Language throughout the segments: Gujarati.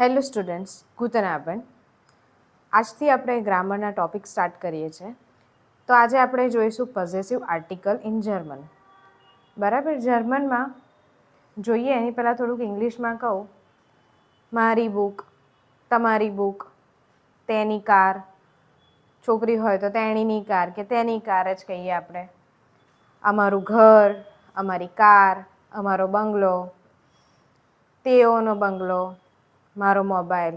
Hello students, ગુતન આબન. આજથી આપણે ગ્રામરના ટોપિક સ્ટાર્ટ કરીએ છીએ. તો આજે આપણે જોઈશું પોઝેસિવ આર્ટિકલ ઇન જર્મન. બરાબર, જર્મનમાં જોઈએ એની પહેલાં થોડુંક ઇંગ્લિશમાં કહું. મારી બુક, તમારી બુક, તેની કાર, છોકરી હોય તો તેણીની કાર કે તેની કાર જ કહીએ આપણે. અમારું ઘર, અમારી કાર, અમારો બંગલો, તેઓનો બંગલો, મારો મોબાઈલ.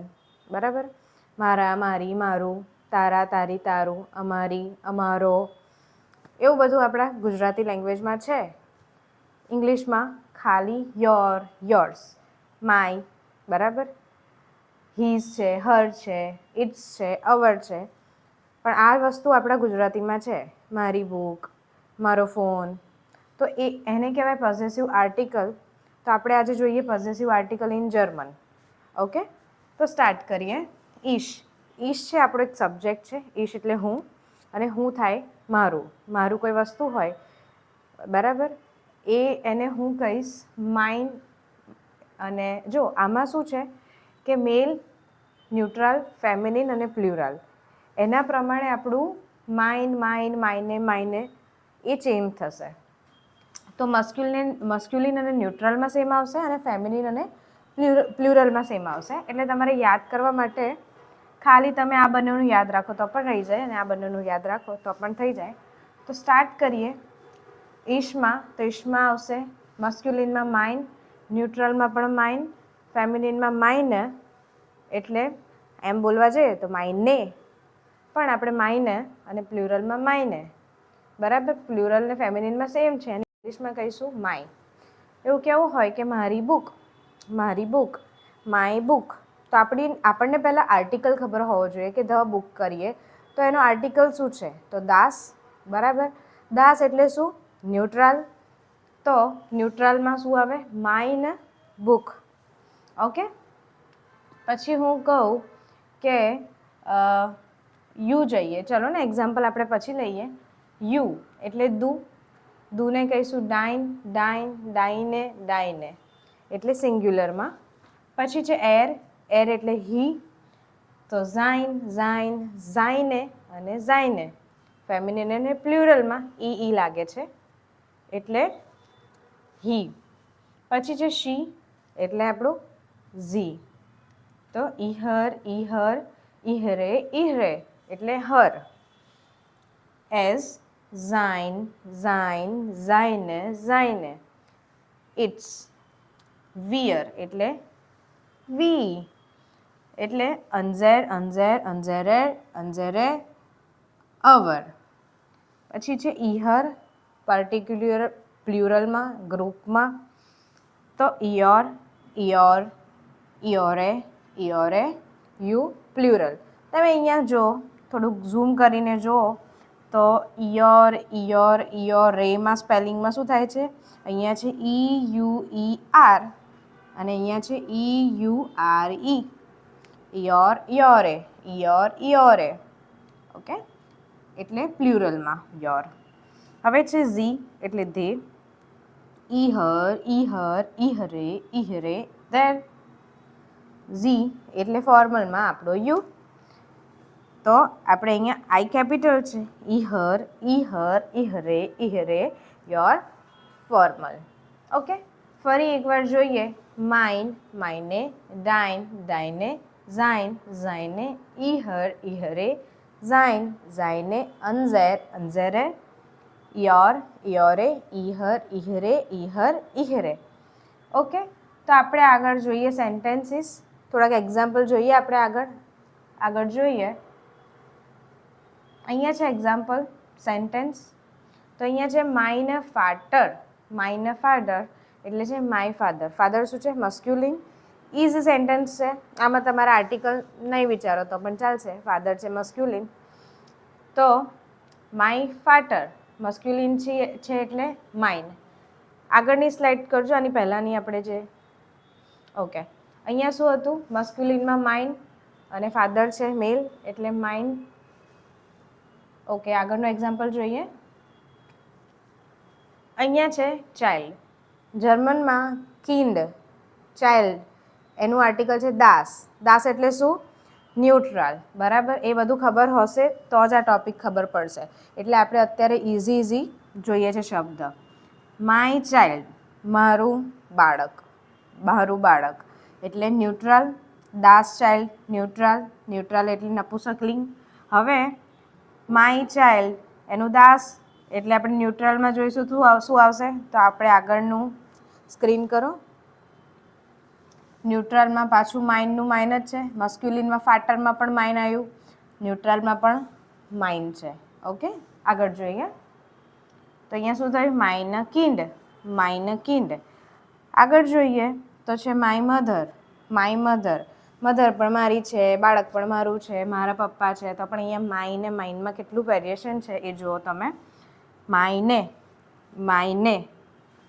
બરાબર, મારા, મારી, મારું, તારા, તારી, તારું, અમારી, અમારો, એવું બધું આપણા ગુજરાતી લેંગ્વેજમાં છે. ઇંગ્લિશમાં ખાલી યોર, યોર્સ, માય. બરાબર, હીઝ છે, હર છે, ઇટ્સ છે, અવર છે. પણ આ વસ્તુ આપણા ગુજરાતીમાં છે. મારી બુક, મારો ફોન. તો એને કહેવાય પોઝેસિવ આર્ટિકલ. તો આપણે આજે જોઈએ possessive article in German. Okay, તો સ્ટાર્ટ કરીએ. ઈશ. ઈશ છે આપણો એક સબ્જેક્ટ છે. ઈશ એટલે હું, અને હું થાય મારું. મારું કોઈ વસ્તુ હોય, બરાબર, એને હું કહીશ માઇન. અને જો આમાં શું છે કે મેલ, ન્યુટ્રલ, ફેમિનિન અને પ્લ્યુરલ, એના પ્રમાણે આપણું માઇન, માઇન, માઇને, માઇને એ ચેન્જ થશે. તો મસ્ક્યુલિન અને ન્યુટ્રલમાં સેમ આવશે, અને ફેમિનિન અને પ્લ્યુરલમાં સેમ આવશે. એટલે તમારે યાદ કરવા માટે ખાલી તમે આ બંનેનું યાદ રાખો તો પણ રહી જાય, અને આ બંનેનું યાદ રાખો તો પણ થઈ જાય. તો સ્ટાર્ટ કરીએ. ઈશમાં, તો ઈશમાં આવશે મસ્ક્યુલિનમાં માઇન, ન્યુટ્રલમાં પણ માઇન, ફેમિનિનમાં માઇને. એટલે એમ બોલવા જઈએ તો માઇને, પણ આપણે માઇને અને પ્લ્યુરલમાં માઇને. બરાબર, પ્લ્યુરલ ને ફેમિનિનમાં સેમ છે, અને ઇંગ્લિશમાં કહીશું માય. એવું કેવું હોય કે મારી બુક, મારી બુક, માય બુક. તો આપણને પહેલાં આર્ટિકલ ખબર હોવો જોઈએ કે ધ બુક કરીએ તો એનો આર્ટિકલ શું છે, તો દાસ. બરાબર, દાસ એટલે શું, ન્યુટ્રલ. તો ન્યુટ્રલમાં શું આવે, માઇન બુક. ઓકે, પછી હું કહું કે યુ જઈએ. ચલો ને, એક્ઝામ્પલ આપણે પછી લઈએ. યુ એટલે દુ. દુને કહીશું ડાઇન, ડાઇન, ડાઈને, ડાઈને, એટલે સિંગ્યુલરમાં. પછી છે એર. એર એટલે હી. તો ઝાઇન, ઝાઇન, ઝાઈને અને ઝાઈને. ફેમિનિન અને પ્લ્યુરલમાં ઈ લાગે છે, એટલે હી. પછી છે શી, એટલે આપણું ઝી. તો ઈહર, ઈહર, ઈહરે, ઈહરે, એટલે હર. As, Zain, Zain, ઝાઈને, ઝાઈને. It's. Wear એટલે વી. એટલે અંઝેર, અંઝેર, અંઝેરે, અંઝેરે, અવર. પછી છે ઈહર, પર્ટિક્યુલર, પ્લ્યુરલમાં, ગ્રુપમાં. તો ઇયોર, ઇયોર, ઇયોરે, ઇયોરે, યુ, પ્લ્યુરલ. તમે અહીંયા જો થોડુંક ઝૂમ કરીને જુઓ તો ઇયોર, ઇયોર, ઇયોરેમાં સ્પેલિંગમાં શું થાય છે, અહીંયા છે ઈ યુ ઈ આર, અને અહીંયા છે ઈ યુ આર ઈ. ઇયોર, ઇયોરે, ઇયોર, ઇયોરે. ઓકે, એટલે પ્લ્યુરલમાં યોર. હવે છે ઝી એટલે ધે. ઈહર, ઈહર, ઈહરે, ઈહરે, ધેર. ઝી એટલે ફોર્મલમાં આપણો યુ. તો આપણે અહીંયા આઈ કેપિટલ છે. ઈહર, ઈહર, ઈહરે, ઈહરે, યોર ફોર્મલ. ઓકે, ફરી એકવાર જોઈએ. માઇન, માઇને, ડાઇન, ડાઈને, ઝાઇન, ઝાઈને, ઈહર, ઈહરે, ઝાઇન, ઝાઈને, અંઝેર, અંઝેરે, યોર, યોરે, ઈહર, ઈહરે, ઈહર, ઈહરે. ઓકે, તો આપણે આગળ જોઈએ સેન્ટેન્સીસ. થોડાક એક્ઝામ્પલ જોઈએ આપણે આગળ જોઈએ. અહીંયા છે એક્ઝામ્પલ સેન્ટેન્સ. તો અહીંયા છે માઇન ફાધર. માઇન ફાધર એટલે છે માય ફાધર. ફાધર શું છે, મસ્ક્યુલિન. ઇઝ સેન્ટેન્સ છે, આમાં તમારા આર્ટિકલ નહીં વિચારો તો પણ ચાલશે. ફાધર છે મસ્ક્યુલિન. તો માય ફાધર મસ્ક્યુલિન છે એટલે માઇન. આગળની સ્લાઇડ કરજો, આની પહેલાંની આપણે જે. ઓકે, અહીંયા શું હતું, મસ્ક્યુલિનમાં માઇન, અને ફાધર છે મેલ એટલે માઇન. ઓકે, આગળનો એક્ઝામ્પલ જોઈએ. અહીંયા છે ચાઇલ્ડ. જર્મનમાં કિન્ડ, ચાઇલ્ડ. એનું આર્ટિકલ છે દાસ. દાસ એટલે શું? ન્યુટ્રલ. બરાબર, એ બધું ખબર હશે તો જ આ ટોપિક ખબર પડશે. એટલે આપણે અત્યારે ઇઝી જોઈએ છે શબ્દ. માય ચાઇલ્ડ, મારું બાળક. મારું બાળક એટલે ન્યુટ્રલ. દાસ ચાઇલ્ડ ન્યુટ્રલ. ન્યુટ્રલ એટલે નપુંસકલિંગ. હવે માય ચાઇલ્ડ એનું દાસ એટલે આપણે ન્યુટ્રલમાં જોઈશું શું આવશે? તો આપણે આગળનું સ્ક્રીન કરો. ન્યુટ્રલમાં પાછું માઇનનું માઇન જ છે. મસ્ક્યુલિનમાં ફાટરમાં પણ માઇન આવ્યું, ન્યુટ્રલમાં પણ માઇન છે. ઓકે, આગળ જોઈએ. તો અહીંયા શું થયું? Mine kind. Mine kind. આગળ જોઈએ તો છે my mother. My mother. Mother પણ મારી છે, બાળક પણ મારું છે, મારા પપ્પા છે. તો પણ અહીંયા માયને માઇનમાં કેટલું વેરિએશન છે એ જુઓ તમે. માયને, માયને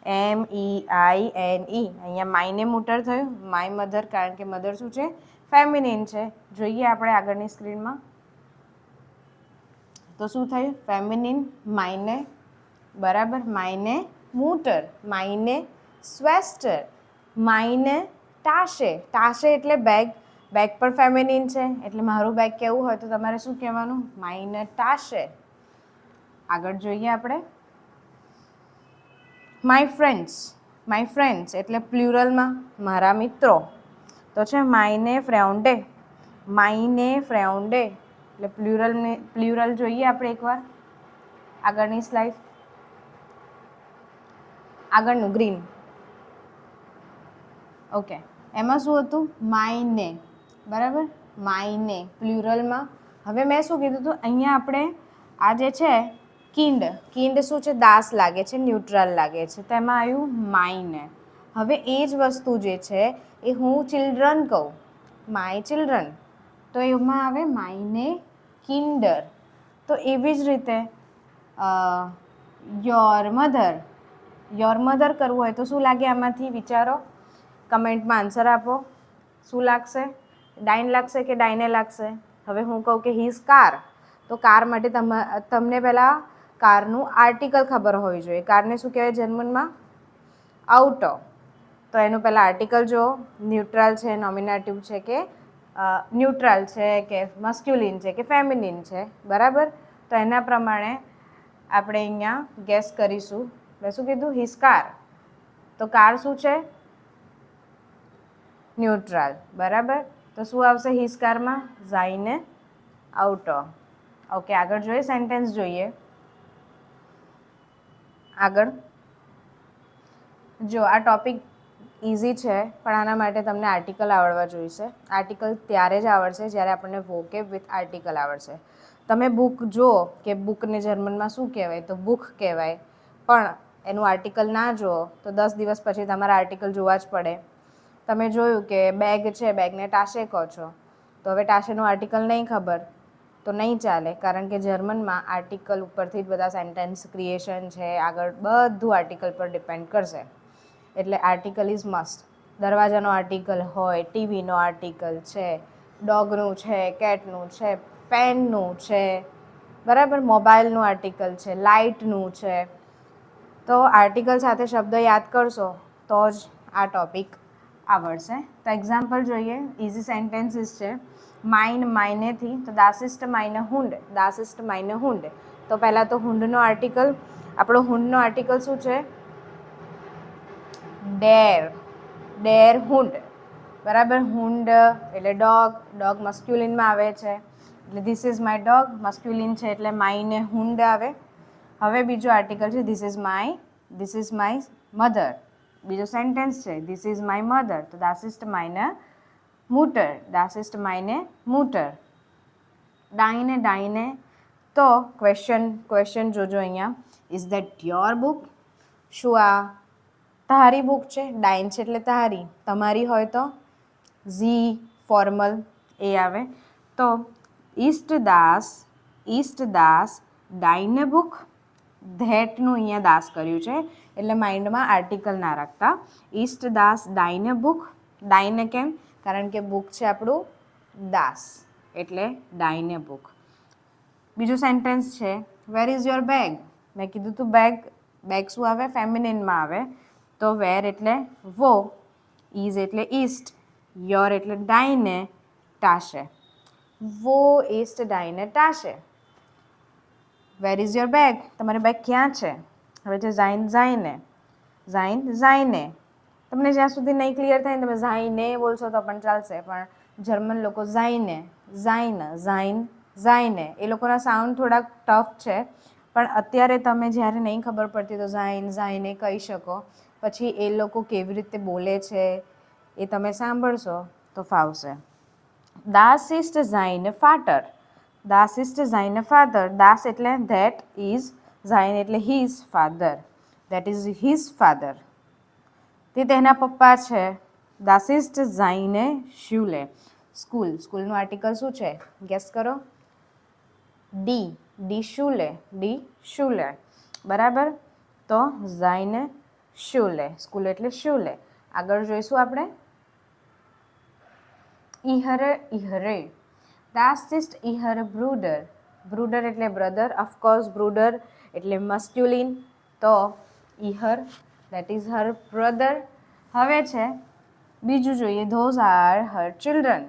MEINE, અહીંયા માયને મૂટર થયું. માય મધર, કારણ કે મધર શું છે? ફેમિનિન છે. જોઈએ આપણે આગળની સ્ક્રીનમાં. તો શું થયું? ફેમિનિન માયને. બરાબર, માયને મૂટર. માયને સ્વેસ્ટર. માયને ટાશે. ટાશે એટલે બેગ. બેગ પણ ફેમિનિન છે, એટલે મારું બેગ કેવું હોય તો તમારે શું કહેવાનું? માયને ટાશે. આગળ જોઈએ આપણે. My friends. માય ફ્રેન્ડ્સ એટલે પ્લ્યુરલમાં મારા મિત્રો. તો છે માયને ફ્રેન્ડે. માયને ફ્રેન્ડે એટલે પ્લ્યુરલ જોઈએ આપણે એકવાર. આગળની સ્લાઇડ. આગળનું ગ્રીન. ઓકે, એમાં શું હતું? માયને. બરાબર, માયને પ્લ્યુરલમાં. હવે મેં શું કીધું હતું? અહીંયા આપણે આ જે છે કિન્ડ. કિન્ડ શું છે? દાસ લાગે છે, ન્યુટ્રલ લાગે છે. તેમાં આવ્યું માયને. હવે એ જ વસ્તુ જે છે એ હું ચિલ્ડ્રન કહું, માય ચિલ્ડ્રન, તો એમાં આવે માયને કિન્ડર. તો એવી જ રીતે યોર મધર. યોર મધર કરવું હોય તો શું લાગે આમાંથી? વિચારો, કમેન્ટમાં આન્સર આપો. શું લાગશે? ડાઇન લાગશે કે ડાઇને લાગશે? હવે હું કહું કે હીઝ કાર, તો કાર માટે તમને પહેલાં કારનું આર્ટિકલ ખબર હોવી જોઈએ. કારને શું કહેવાય જર્મનમાં? આઉટો. તો એનું પહેલાં આર્ટિકલ જુઓ. ન્યુટ્રલ છે, નોમિનેટિવ છે કે ન્યુટ્રલ છે કે મસ્ક્યુલિન છે કે ફેમિનિન છે. બરાબર, તો એના પ્રમાણે આપણે અહીંયા ગેસ કરીશું. મેં શું કીધું? His car. તો કાર શું છે? ન્યુટ્રલ. બરાબર, તો શું આવશે હીઝ કારમાં? ઝાઈને આઉટો. ઓકે, આગળ જોઈએ. સેન્ટેન્સ જોઈએ. આગળ જો આ ટોપિક ઇઝી છે, પણ આના માટે તમને આર્ટિકલ આવડવા જોઈશે. આર્ટિકલ ત્યારે જ આવડશે જ્યારે આપણને વોકેબ વિથ આર્ટિકલ આવડશે. તમે બુક જુઓ કે બુકને જર્મનમાં શું કહેવાય, તો બુક કહેવાય. પણ એનું આર્ટિકલ ના જુઓ તો 10 દિવસ પછી તમારે આર્ટિકલ જોવા જ પડે. તમે જોયું કે બેગ છે, બેગને ટાશે કહો છો, તો હવે ટાશેનું આર્ટિકલ નહીં ખબર તો નહીં ચાલે, કારણ કે જર્મનમાં આર્ટિકલ ઉપરથી જ બધા સેન્ટેન્સ ક્રિએશન છે, આગળ બધું આર્ટિકલ પર ડિપેન્ડ કરશે. એટલે આર્ટિકલ ઇઝ મસ્ટ. દરવાજાનો આર્ટિકલ હોય, ટીવીનો આર્ટિકલ છે, ડોગનું છે, કેટનું છે, પેનનું છે, બરાબર, મોબાઈલનું આર્ટિકલ છે, લાઇટનું છે. તો આર્ટિકલ સાથે શબ્દ યાદ કરશો તો જ આ ટોપિક આવડશે. તો એક્ઝામ્પલ જોઈએ. ઇઝી સેન્ટેન્સીસ છે. માઇન માઇનેથી, તો દાસ ઇસ્ટ માઇને હુંડ. દાસ ઇસ્ટ માઇને હુંડ. તો પહેલાં તો હુંડનો આર્ટિકલ, આપણો હુંડનો આર્ટિકલ શું છે? ડેર. ડેર હુંડ. બરાબર, હુંડ એટલે ડોગ. ડોગ મસ્ક્યુલિનમાં આવે છે, એટલે ધીસ ઇઝ માય ડોગ. મસ્ક્યુલિન છે એટલે માયને હુંડ આવે. હવે બીજો આર્ટિકલ છે ધીસ ઇઝ માય મધર. બીજો સેન્ટેન્સ છે ધીસ ઇઝ માય મધર, તો દાસ ઇસ્ટ માયને મૂટર. દાસ ઇસ્ટ માયને મૂટર. ડાઈને ડાઈને, તો ક્વેશ્ચન જોજો અહીંયા. Is that your book? શું આ તારી બુક છે? ડાઇન છે એટલે તારી, તમારી હોય તો ઝી ફોર્મલ એ આવે. તો ઈસ્ટ દાસ ડાઇને બુક. ધેટનું અહીંયા દાસ કર્યું છે, એટલે માઇન્ડમાં આર્ટિકલ ના રાખતા. ઈસ્ટ દાસ ડાઇને બુક. ડાઇને કેમ? કારણ કે બુક છે આપણું દાસ, એટલે ડાઇને બુક. બીજું સેન્ટેન્સ છે વેર ઇઝ યોર બેગ. મેં કીધું તું બેગ. બેગ શું આવે? ફેમિનિનમાં આવે. તો વેર એટલે વો, ઇઝ એટલે ઈસ્ટ, યોર એટલે ડાઈને ટાશે. વો ist deine Tasche? Where is your bag? તમારી બેગ ક્યાં છે? હવે છે ઝાઇન ઝાઈને. ઝાઇન ઝાઈને. તમને જ્યાં સુધી નહીં ક્લિયર થાય ને તમે ઝાઈને બોલશો તો પણ ચાલશે, પણ જર્મન લોકો ઝાઈને, ઝાઇન, ઝાઇન, ઝાઈને એ લોકોના સાઉન્ડ થોડાક ટફ છે, પણ અત્યારે તમે જ્યારે નહીં ખબર પડતી તો ઝાઇન ઝાઈને કહી શકો. પછી એ લોકો કેવી રીતે બોલે છે એ તમે સાંભળશો તો ફાવશે. Das ist seine Vater. Das ist seine Vater. Das એટલે that is, sein એટલે his father. That is his father. તે તેના પપ્પા છે. Das ist seine Schule. School, સ્કૂલનું આર્ટિકલ શું છે? ગેસ કરો. ડી, ડી Schule, ડી Schule. બરાબર? તો seine Schule. સ્કૂલ એટલે Schule. આગળ જોઈશું આપણે. ihre. Das ist ihre Bruder. Bruder એટલે brother. Of course Bruder એટલે masculine. તો ihre, that is her brother. હવે છે બીજું જોઈએ. Those are her children.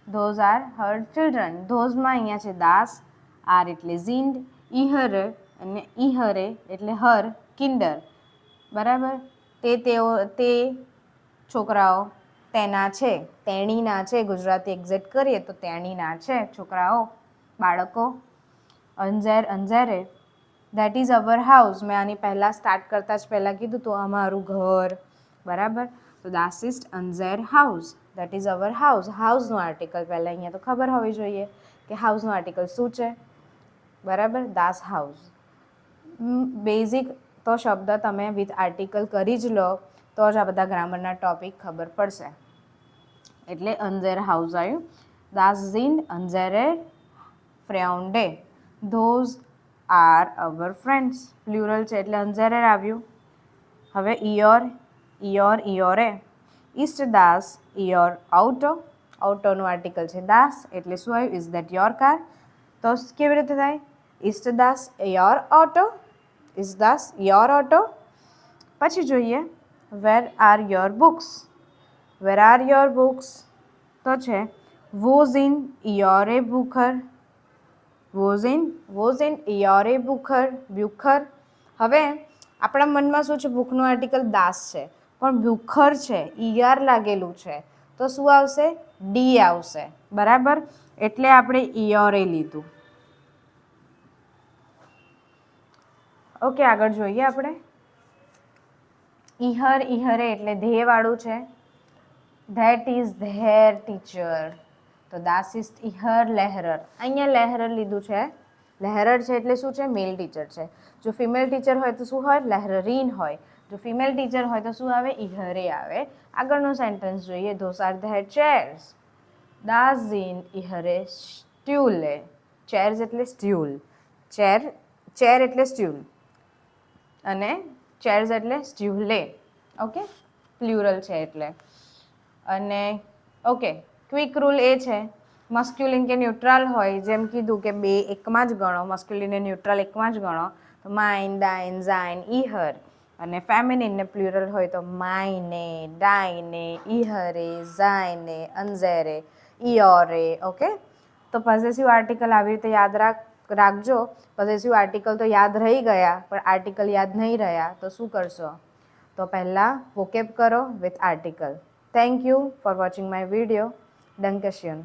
Those are her children. Thoseમાં અહીંયા છે das, are એટલે sind, ihre અને ihre એટલે her, kinder. બરાબર? તે છોકરાઓ તેના છે, તેણીના છે. ગુજરાતી એક્ઝેક્ટ કરીએ તો તેણીના છે છોકરાઓ, બાળકો. અંઝેરે, દેટ ઇઝ અવર હાઉસ. મેં આની પહેલાં સ્ટાર્ટ કરતાં જ પહેલાં કીધું તો અમારું ઘર. બરાબર? તો das ist unser Haus. That is our house. હાઉસનું આર્ટિકલ પહેલાં અહીંયા તો ખબર હોવી જોઈએ કે હાઉસનું આર્ટિકલ શું છે. બરાબર? das Haus. બેઝિક તો શબ્દ તમે વિથ આર્ટિકલ કરી જ લો તો જ આ બધા ગ્રામરના ટોપિક ખબર પડશે. એટલે unser Haus આવ્યું. Das sind unsere Freunde. Those are our friends. Plural છે એટલે unsere આવ્યું. હવે ihre. Ist das your Auto? ઓટોનું આર્ટિકલ છે das એટલે શું આવ્યું? Is that your car? તો કેવી રીતે થાય? Ist das your Auto? Is das your Auto? પછી જોઈએ where are your books? Where are your books? તો છે wo sind ihre Bücher? wo sind ihre Bücher? હવે આપણા મનમાં શું છે? બુકનું આર્ટિકલ દાસ છે પણ બ્યુખર છે, ઈઆર લાગેલું છે, તો શું આવશે? ડી આવશે. બરાબર? એટલે આપણે ઇયોરે લીધું. ઓકે, આગળ જોઈએ આપણે. ihre એટલે ધ્યેયવાળું છે. That is there teacher. તો das ist ihr Lehrer. અહીંયા લહેરર લીધું છે. લહેરર છે એટલે શું છે? મેલ ટીચર છે. જો ફિમેલ ટીચર હોય તો શું હોય? લહેરરીન હોય. જો ફિમેલ ટીચર હોય તો શું આવે? ihre આવે. આગળનું સેન્ટેન્સ જોઈએ. Those are their chairs. Das sind ihre Stühle. Chairs એટલે સ્ટ્યુલ. ચેર એટલે સ્ટ્યુલ અને ચેર્સ એટલે સ્ટ્યુલે. ઓકે, પ્લ્યુરલ છે એટલે. અને ઓકે, ક્વિક રૂલ એ છે મસ્ક્યુલિન કે ન્યુટ્રલ હોય, જેમ કીધું કે બે એકમાં જ ગણો, મસ્ક્યુલિન અને ન્યુટ્રલ એકમાં જ ગણો તો માઇન, ડાઇન, ઝાઇન, ઇહર. અને ફેમિનિન ને પ્લ્યુરલ હોય તો માઇને, ડાઇને, ઇહરે, ઝાઇને, અંઝેરે, ઇયોરે. ઓકે, તો પોઝેસિવ આર્ટિકલ આવી રીતે યાદ રાખજો. પોઝેસિવ આર્ટિકલ તો યાદ રહી ગયા પણ આર્ટિકલ યાદ નહીં રહ્યા તો શું કરશો? તો પહેલાં વોકેબ કરો with article. Thank you for watching my video. Dankeschön.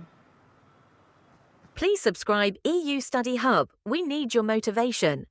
Please subscribe EU Study Hub. We need your motivation.